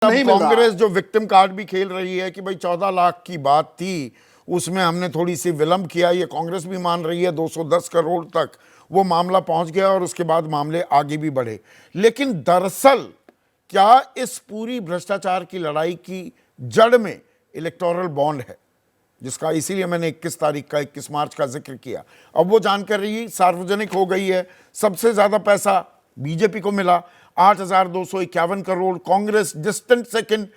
अब नहीं मिल रहा। कांग्रेस जो विक्टिम कार्ड भी खेल रही है कि भाई 14 लाख की बात थी, उसमें हमने थोड़ी सी विलंब किया, ये कांग्रेस भी मान रही है 210 करोड़ तक वो मामला पहुंच गया और उसके बाद मामले आगे भी बढ़े। लेकिन दरअसल क्या इस पूरी भ्रष्टाचार की लड़ाई की जड़ में इलेक्टोरल बॉन्ड है, जिसका इसीलिए मैंने 21 तारीख का 21 मार्च का जिक्र किया। अब वो जानकारी सार्वजनिक हो गई है। सबसे ज्यादा पैसा बीजेपी को मिला 8,251 crore, Congress distant second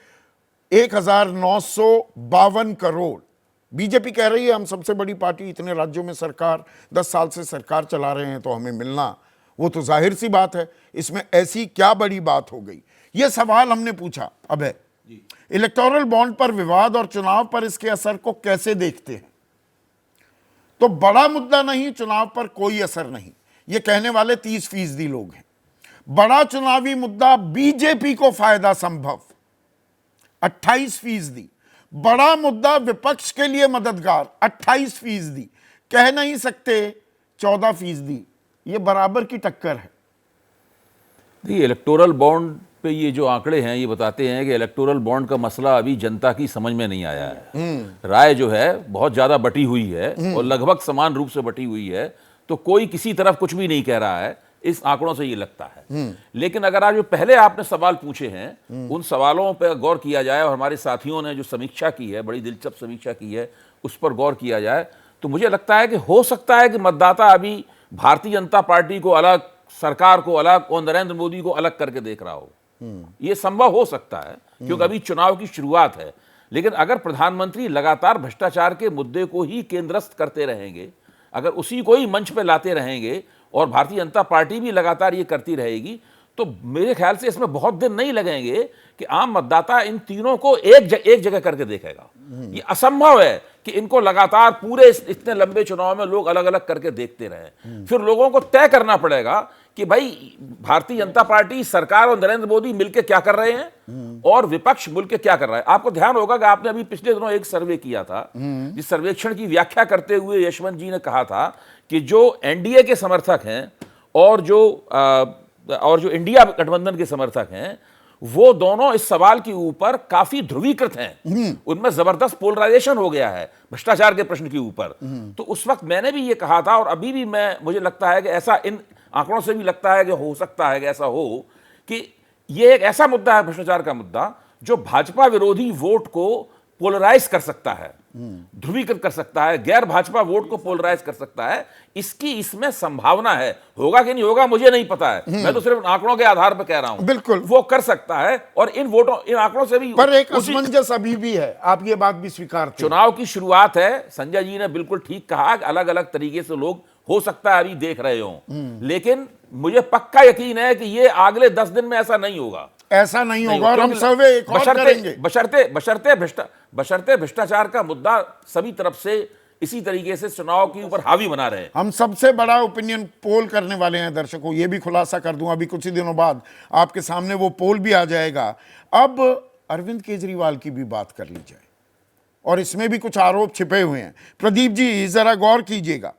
1,952 crore. BJP कह रही है हम सबसे बड़ी पार्टी, इतने राज्यों में सरकार 10 साल से सरकार चला रहे हैं, तो हमें मिलना वो तो जाहिर सी बात है। इसमें ऐसी क्या बड़ी बात हो गई, ये सवाल हमने पूछा। अब है इलेक्टोरल बॉन्ड पर विवाद और चुनाव पर इसके असर को कैसे देखते हैं? तो बड़ा मुद्दा नहीं, चुनाव पर कोई असर नहीं, ये कहने वाले 30% लोग हैं। बड़ा चुनावी मुद्दा बीजेपी को फायदा संभव 28%। बड़ा मुद्दा विपक्ष के लिए मददगार 28%। कह नहीं सकते 14%। ये बराबर की टक्कर है। इलेक्टोरल बॉन्ड पे ये जो आंकड़े हैं ये बताते हैं कि इलेक्टोरल बॉन्ड का मसला अभी जनता की समझ में नहीं आया है। राय जो है बहुत ज्यादा बटी हुई है और लगभग समान रूप से बटी हुई है, तो कोई किसी तरफ कुछ भी नहीं कह रहा है, इस आंकड़ों से ये लगता है। लेकिन अगर आज जो पहले आपने सवाल पूछे हैं उन सवालों पर गौर किया जाए और हमारे साथियों ने जो समीक्षा की है, बड़ी दिलचस्प समीक्षा की है, उस पर गौर किया जाए, तो मुझे लगता है कि हो सकता है कि मतदाता अभी भारतीय जनता पार्टी को अलग, सरकार को अलग और नरेंद्र मोदी को अलग करके देख रहा हो। ये संभव हो सकता है क्योंकि अभी चुनाव की शुरुआत है। लेकिन अगर प्रधानमंत्री लगातार भ्रष्टाचार के मुद्दे को ही केंद्रस्थ करते रहेंगे, अगर उसी को ही मंच पे लाते रहेंगे और भारतीय जनता पार्टी भी लगातार ये करती रहेगी, तो मेरे ख्याल से इसमें बहुत दिन नहीं लगेंगे कि आम मतदाता इन तीनों को एक जगह करके देखेगा। ये असंभव है कि इनको लगातार पूरे इतने लंबे चुनाव में लोग अलग अलग करके देखते रहें। फिर लोगों को तय करना पड़ेगा कि भाई भारतीय जनता पार्टी, सरकार और नरेंद्र मोदी मिलकर क्या कर रहे हैं और विपक्ष मिलकर क्या कर रहा है। आपको ध्यान होगा कि आपने अभी पिछले दिनों एक सर्वे किया था, जिस सर्वेक्षण की व्याख्या करते हुए यशवंत जी ने कहा था कि जो एनडीए के समर्थक हैं और जो इंडिया गठबंधन के समर्थक हैं, वो दोनों इस सवाल के ऊपर काफी ध्रुवीकृत हैं। उनमें जबरदस्त पोलराइजेशन हो गया है भ्रष्टाचार के प्रश्न के ऊपर। तो उस वक्त मैंने भी ये कहा था और अभी भी मुझे लगता है कि ऐसा इन आंकड़ों से भी लगता है कि हो सकता है कि ऐसा हो कि ये एक ऐसा मुद्दा है, भ्रष्टाचार का मुद्दा, जो भाजपा विरोधी वोट को पोलराइज कर सकता है, ध्रुवीकृत कर सकता है, गैर भाजपा वोट को पोलराइज कर सकता है। इसमें संभावना है। होगा कि नहीं होगा मुझे नहीं पता है, मैं तो सिर्फ आंकड़ों के आधार पर कह रहा हूं। बिल्कुल वो कर सकता है और इन आंकड़ों से भी। पर एक असमंजस अभी भी है, आप ये बात भी स्वीकारते हैं। चुनाव की शुरुआत है, संजय जी ने बिल्कुल ठीक कहा कि अलग अलग तरीके से लोग हो सकता है अभी देख रहे हो, लेकिन मुझे पक्का यकीन है कि ये अगले 10 दिन में ऐसा नहीं होगा। ऐसा नहीं होगा और हम सर्वे एक और करेंगे। बशर्ते भ्रष्टाचार का मुद्दा सभी तरफ से इसी तरीके से चुनाव के ऊपर हावी बना रहे। हम सबसे बड़ा ओपिनियन पोल करने वाले हैं दर्शकों, ये भी खुलासा कर दूं, अभी कुछ ही दिनों बाद आपके सामने वो पोल भी आ जाएगा। अब अरविंद केजरीवाल की भी बात कर ली जाए और इसमें भी कुछ आरोप छिपे हुए हैं। प्रदीप जी जरा गौर कीजिएगा।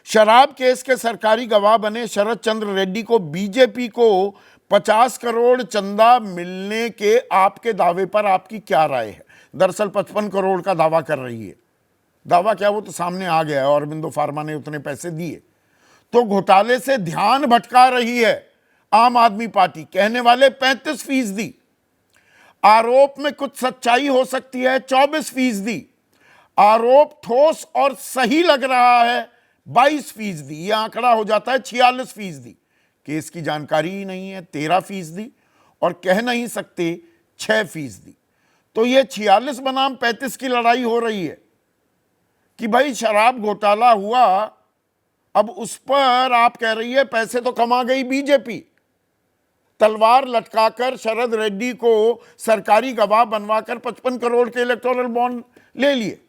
शराब केस के सरकारी गवाह बने शरद चंद्र रेड्डी को बीजेपी को 50 करोड़ चंदा मिलने के आपके दावे पर आपकी क्या राय है? दरअसल 55 करोड़ का दावा कर रही है। दावा क्या, वो तो सामने आ गया है और अरविंदो फार्मा ने उतने पैसे दिए। तो घोटाले से ध्यान भटका रही है आम आदमी पार्टी, कहने वाले 35%। आरोप में कुछ सच्चाई हो सकती है 24%। आरोप ठोस और सही लग रहा है 22%। यह आंकड़ा हो जाता है 46%। केस की जानकारी ही नहीं है 13% और कह नहीं सकते 6%। तो यह 46 बनाम 35 की लड़ाई हो रही है कि भाई शराब घोटाला हुआ, अब उस पर आप कह रही है पैसे तो कमा गई बीजेपी, तलवार लटकाकर शरद रेड्डी को सरकारी गवाह बनवाकर 55 करोड़ के इलेक्टोरल बॉन्ड ले लिए।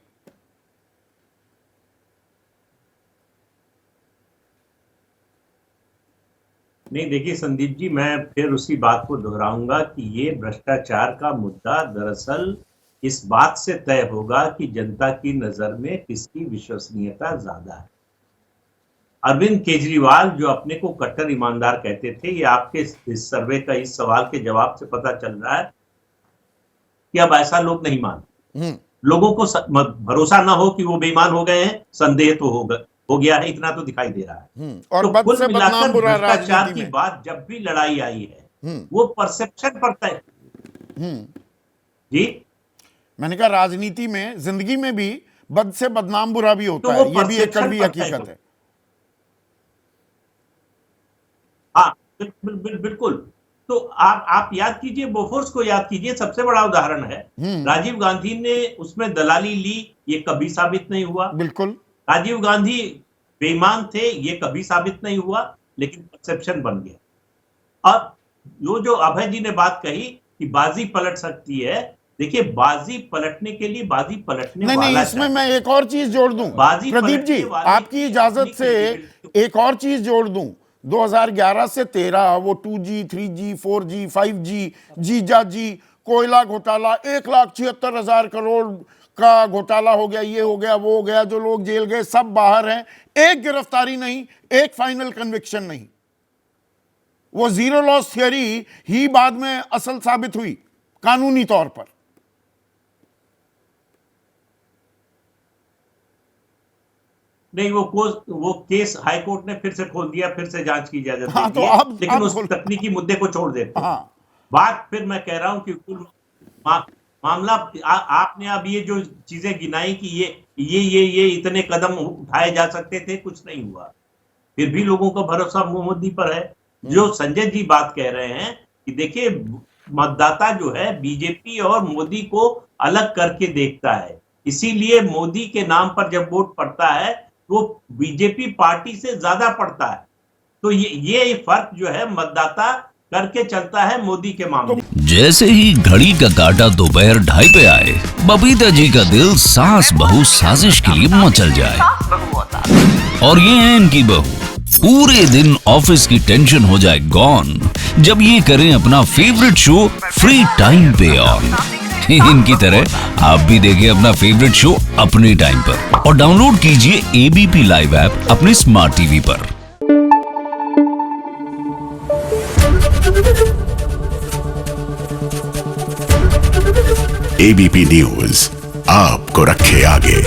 नहीं, देखिए संदीप जी, मैं फिर उसी बात को दोहराऊंगा कि ये भ्रष्टाचार का मुद्दा दरअसल इस बात से तय होगा कि जनता की नजर में किसकी विश्वसनीयता ज्यादा है। अरविंद केजरीवाल जो अपने को कट्टर ईमानदार कहते थे, ये आपके इस सर्वे का, इस सवाल के जवाब से पता चल रहा है कि अब ऐसा लोग नहीं मानते। लोगों को भरोसा ना हो कि वो बेईमान हो गए हैं, संदेह तो हो गया है, इतना तो दिखाई दे रहा है। और तो बद कुल से मिलाकर बदनाम बुरा भ्रष्टाचार राजनीति की में। बात जब भी लड़ाई आई है वो परसेप्शन पर तय। जी, मैंने कहा राजनीति में, जिंदगी में भी बद से बदनाम बुरा भी होता तो है, वो ये भी एक perception कड़वी पर तय हकीकत होता है। हाँ, बिल्कुल। तो आप याद कीजिए, बोफोर्स को याद कीजिए, सबसे बड़ा उदाहरण है। राजीव गांधी ने उसमें दलाली ली, ये कभी साबित नहीं हुआ। बिल्कुल। राजीव गांधी बेईमान थे, ये कभी साबित नहीं हुआ, लेकिन परसेप्शन बन गया। और जो अभय जी ने बात कही कि बाजी पलट सकती है, देखिए बाजी पलटने के लिए बाजी पलटने नहीं, वाला इसमें चाहिए। मैं एक और चीज जोड़ दूं बाजी प्रदीप पलटने जी, वाले आपकी की इजाजत अपनी से credibility- एक और चीज जोड़ दूं। 2011 से 13 वो 2G, 3G, 4G, 5G, जीजा जी, कोयला घोटाला, 1,76,000 करोड़ का घोटाला हो गया, ये हो गया, वो हो गया, जो लोग जेल गए सब बाहर हैं, एक गिरफ्तारी नहीं, एक फाइनल कन्विक्शन नहीं। वो जीरो लॉस थियरी ही बाद में असल साबित हुई कानूनी तौर पर। नहीं, वो केस हाई कोर्ट ने फिर से खोल दिया, फिर से जांच की इजाजत हाँ, दे तो दी है, अब लेकिन उस खोल- तकनीकी मुद्दे को छोड़ देते हैं। हाँ। बात फिर मैं कह रहा हूं कि कुल मामला आपने अब ये जो चीजें गिनाई कि ये इतने कदम उठाए जा सकते थे, कुछ नहीं हुआ, फिर भी लोगों का भरोसा मोदी पर है। जो संजय जी बात कह रहे हैं कि देखिए मतदाता जो है बीजेपी और मोदी को अलग करके देखता है, इसीलिए मोदी के नाम पर जब वोट पड़ता है वो बीजेपी पार्टी से ज्यादा पड़ता है। तो ये फर्क जो है मतदाता करके चलता है मोदी के मामले। जैसे ही घड़ी का काटा दोपहर 2:30 पे आए, बबीता जी का दिल सास बहू साजिश के लिए मचल जाए। और ये है इनकी बहू, पूरे दिन ऑफिस की टेंशन हो जाए गॉन जब ये करें अपना फेवरेट शो फ्री टाइम पे ऑन। इनकी तरह आप भी देखें अपना फेवरेट शो अपने टाइम पर और डाउनलोड कीजिए एबीपी लाइव ऐप अपने स्मार्ट टीवी पर। एबीपी न्यूज आपको रखे आगे।